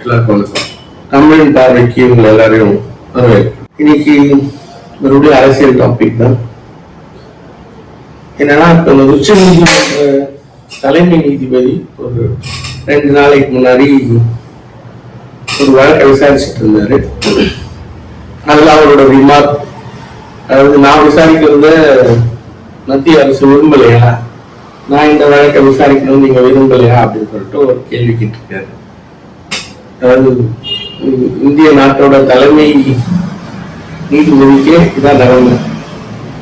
எல்லாருக்கும் வணக்கம். தமிழின் பார்வைக்கு உங்களை எல்லாரையும் இன்னைக்கு மறுபடியும் அரசியல் டாபிக் தான். என்னன்னா, இப்ப உச்ச நீதிமன்ற தலைமை நீதிபதி ஒரு 2 நாளைக்கு முன்னாடி ஒரு வழக்கை விசாரிச்சுட்டு இருந்தாரு. அதுல அவரோட ரிமார்க், அதாவது நான் விசாரிக்கிறத மத்திய அரசு விரும்பலையா, நான் இந்த வழக்கை விசாரிக்கணும் நீங்க விரும்பலையா அப்படின்னு சொல்லிட்டு ஒரு கேள்வி கேட்டிருக்காரு. அதாவது இந்திய நாட்டோட தலைமை நீதிபதிக்கே இதான் நிலைமை.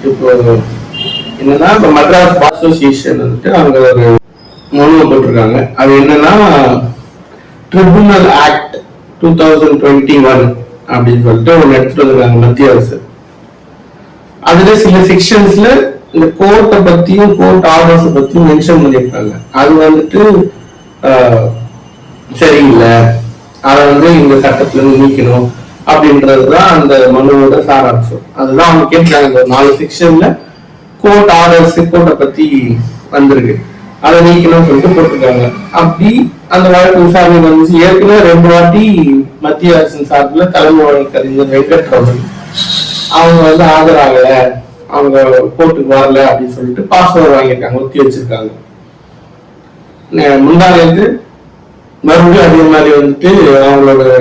இப்போ என்னன்னா, இப்ப மദ്രാസ് அசோசியேஷன் வந்துட்டு அவங்க ஒரு மனு போட்டிருக்காங்க. அது என்னன்னா, ட்ரிபுனல் ஆக்ட் 2021 அப்படின்னு சொல்லிட்டு ஒன்று எடுத்துட்டு வந்திருக்காங்க மத்திய அரசு. அதுல சில செக்ஷன்ஸ்ல இந்த கோர்ட்டை பத்தியும் கோர்ட் ஆர்டர்ஸ் பத்தியும் மென்ஷன் பண்ணியிருக்காங்க. அது வந்துட்டு சரியில்லை, அதை இந்த சட்டத்துல இருந்து நீக்கணும் அப்படின்றதுதான் அந்த மனுவோட சாராம்சம். அதுதான் அவங்க கேட்கிறாங்க. இந்த 4 செக்ஷன்ல கோர்ட் ஆர்டர்ஸ் கோர்ட்டை பத்தி வந்திருக்கு, அதை நீக்கணும்னு சொல்லிட்டு போட்டிருக்காங்க. அப்படி அந்த வழக்கு விசாரணை வந்துச்சு. ஏற்கனவே 2 வாட்டி மத்திய அரசின் சார்பில் தலைமை வழக்கறிஞர் வெங்கட்ரமன் அவங்க ஆஜராகல, அவங்க கோர்ட்டுக்கு வரல அப்படின்னு சொல்லிட்டு பாஸ்வேர்டு வாங்கியிருக்காங்க, ஒத்தி வச்சிருக்காங்க. முன்னாடி மறுபடியும் அதே மாதிரி வந்துட்டு அவங்களோட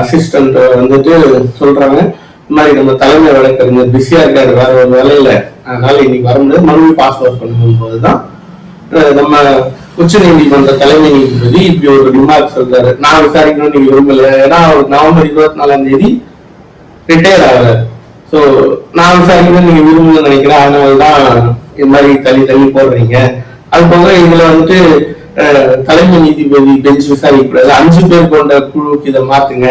அசிஸ்டன்ட் வந்துட்டு சொல்றாங்க, இந்த மாதிரி நம்ம தலைமை வழக்கறிஞர் பிஸியா இருக்காரு, வேற ஒரு வேலையில, அதனால இன்னைக்கு வர முடியாது, மறுபடியும் பாஸ்வேர்ட் பண்ணும் போதுதான் நம்ம உச்ச நீதிமன்ற தலைமை நீதிபதி இப்படி ஒரு ரிமார்க் சொல்றாரு. நான் விசாரிக்கணும்னு நீங்க விரும்பல, ஏன்னா அவர் நவம்பர் 24 ரிட்டையர் ஆகிறாரு. ஸோ நான் விசாரிக்கணும்னு நீங்க விரும்புன்னு நினைக்கிறேன், அதனாலதான் இது மாதிரி தள்ளி போடுறீங்க. அது போக இதுல வந்துட்டு தலைமை நீதிபதி பெஞ்ச் விசாரிக்கக்கூடாது, 5 பேர் கொண்ட குழுவுக்கு இதை மாத்துங்க,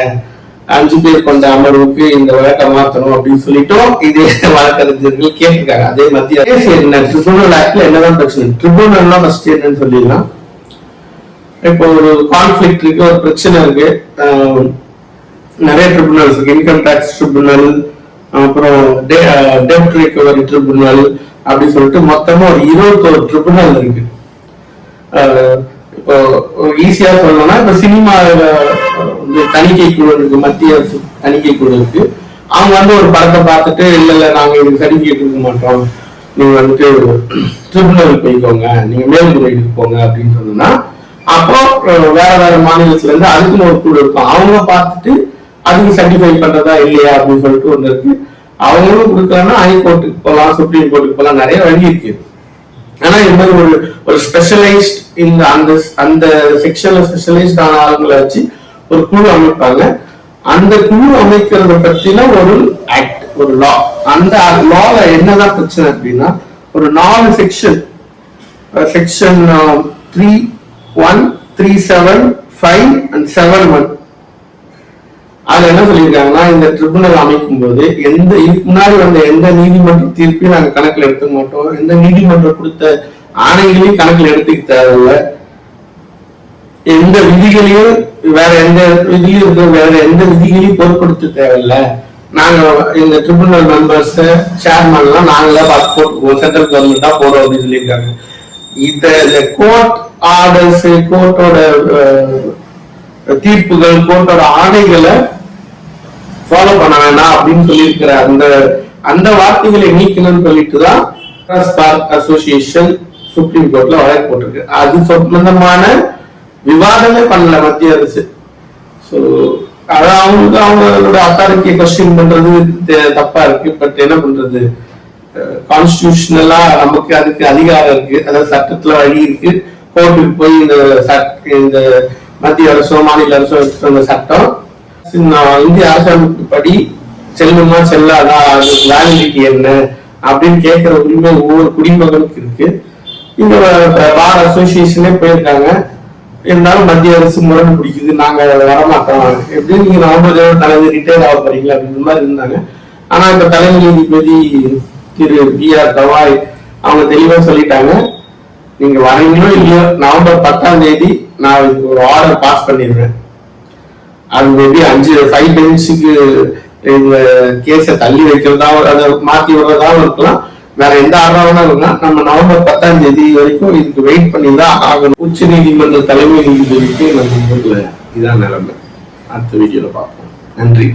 5 பேர் கொண்ட அமர்வுக்கு இந்த வழக்கை மாத்தணும் அப்படின்னு சொல்லிட்டோம் இதே வழக்கறிஞர்கள் கேட்டிருக்காங்க. அதே மத்திய என்ன ட்ரிபுனல் ஆக்ட்ல என்னதான் பிரச்சனை? ட்ரிபுனல்னா ஃபர்ஸ்ட் என்னன்னு சொல்லிடலாம். இப்போ ஒரு கான்ஃபிளிக்ட் இருக்கு, ஒரு பிரச்சனை இருக்கு, நிறைய ட்ரிபுனல்ஸ் இருக்கு. இன்கம் டாக்ஸ் ட்ரிபுனல், அப்புறம் டெப்ட் ரிகவரி ட்ரிபுனல் அப்படி சொல்லிட்டு மொத்தமா ஒரு 21 ட்ரிபுனல் இருக்கு. இப்போ ஈஸியா சொல்லணும்னா, இப்ப சினிமா தணிக்கை குழு இருக்கு, மத்திய அரசு தணிக்கை குழு இருக்கு. அவங்க ஒரு படத்தை பார்த்துட்டு இல்ல நாங்க இதுக்கு சர்டிபிகேட் கொடுக்க மாட்டோம், நீங்க ட்ரிபுனல் போய்க்கோங்க, நீங்க மேல்முறையீடுக்கு போங்க அப்படின்னு சொன்னா, அப்போ வேற மாநிலத்துல இருந்து அதுக்குன்னு ஒரு குழு இருக்கும், அவங்க பார்த்துட்டு அதுக்கு சர்டிஃபை பண்றதா இல்லையா அப்படின்னு சொல்லிட்டு ஒண்ணு இருக்கு. அவங்களும் கொடுக்கலன்னா ஹைகோர்ட்டுக்கு போகலாம், சுப்ரீம் கோர்ட்டுக்கு போகலாம், நிறைய வழி இருக்கு. ஆனா இந்த மாதிரி ஒரு ஸ்பெஷலைஸ்ட் அந்த செக்ஷன்ல ஸ்பெஷலைஸ்ட் ஆன ஆளுங்களை வச்சு ஒரு குழு அமைப்பாங்க. அந்த குழு அமைக்கிறத பத்தின ஒரு ஆக்ட், ஒரு லா. அந்த லால என்னதான் பிரச்சனை அப்படின்னா, ஒரு 4 செக்ஷன் 3(1), 3(7), 5 and 7(1) அதுல என்ன சொல்லியிருக்காங்கன்னா, இந்த ட்ரிபுனல் அமைக்கும் போது முன்னாடி எந்த நீதிமன்ற தீர்ப்பையும் நாங்க கணக்குல எடுத்துக்க மாட்டோம், எந்த நீதிமன்றம் கொடுத்த ஆணைகளையும் கணக்குல எடுத்துக்க தேவையில்லை, எந்த விதிகளையும் வேற எந்த விதிகளையும் பொருட்படுத்த தேவையில்லை, நாங்க இந்த ட்ரிபுனல் மெம்பர்ஸ் சேர்மன் எல்லாம் நாங்களே பார்த்து போட்டுக்குவோம், சென்ட்ரல் கவர்மெண்ட் தான் போறோம் அப்படின்னு சொல்லியிருக்காங்க. இந்த கோர்ட் ஆர்டர்ஸ், கோர்ட்டோட தீர்ப்புகள், கோர்ட்டோட ஆணைகளை ஃபாலோ பண்ண வேண்டாம் அப்படின்னு சொல்லியிருக்கிற அந்த வார்த்தைகளை நீக்கணும்னு சொல்லிட்டுதான் அசோசியேஷன் சுப்ரீம் கோர்ட்ல வழக்கு போட்டிருக்கு. அது சம்பந்தமான விவாதமே பண்ணல மத்திய அரசு. ஸோ அதாவது அவங்களோட அத்தாரிட்டியை கொஸ்டின் பண்றது தப்பா இருக்கு. பட் என்ன பண்றது, கான்ஸ்டிடியூஷனலா நமக்கு அதுக்கு அதிகாரம் இருக்கு, அதாவது சட்டத்துல வழி இருக்கு. கோர்ட்டுக்கு போய் இந்த மத்திய அரசோ மாநில அரசோ எடுத்துட்டு சட்டம் இந்திய அரசமைப்பு படி செல்லுமா செல்லாதா, அது வேலிடிட்டி என்ன அப்படின்னு கேட்கிற உரிமை ஒவ்வொரு குடிமகனுக்கு இருக்கு. இந்த பார் அசோசியேஷனே போயிருக்காங்க, இருந்தாலும் மத்திய அரசு முரண் பிடிக்குது, நாங்க வரமாட்டோம், எப்படியும் நீங்க நவம்பர் தலைவர் ரிட்டையர் ஆக போறீங்களா அப்படின்ற மாதிரி இருந்தாங்க. ஆனா இப்ப தலைமை நீதிபதி திரு B.R. கவாய் அவங்க தெளிவா சொல்லிட்டாங்க, நீங்க வரீங்களோ இல்லையோ நவம்பர் 10 நான் இதுக்கு ஒரு ஆர்டர் பாஸ் பண்ணிடுவேன். அது மேபி 5 பெஞ்சுக்கு இந்த கேஸை தள்ளி வைக்கிறதா, அதை மாத்தி விடுறதாவும் இருக்கலாம், வேற எந்த ஆர்டரும் இருக்கலாம். நம்ம நவம்பர் 10 வரைக்கும் இதுக்கு வெயிட் பண்ணி தான் ஆகணும். உச்ச நீதிமன்ற தலைமை நீதிபதிக்கு நம்ம இதான் நிலைமை. அடுத்த வீடியோல பார்ப்போம். நன்றி.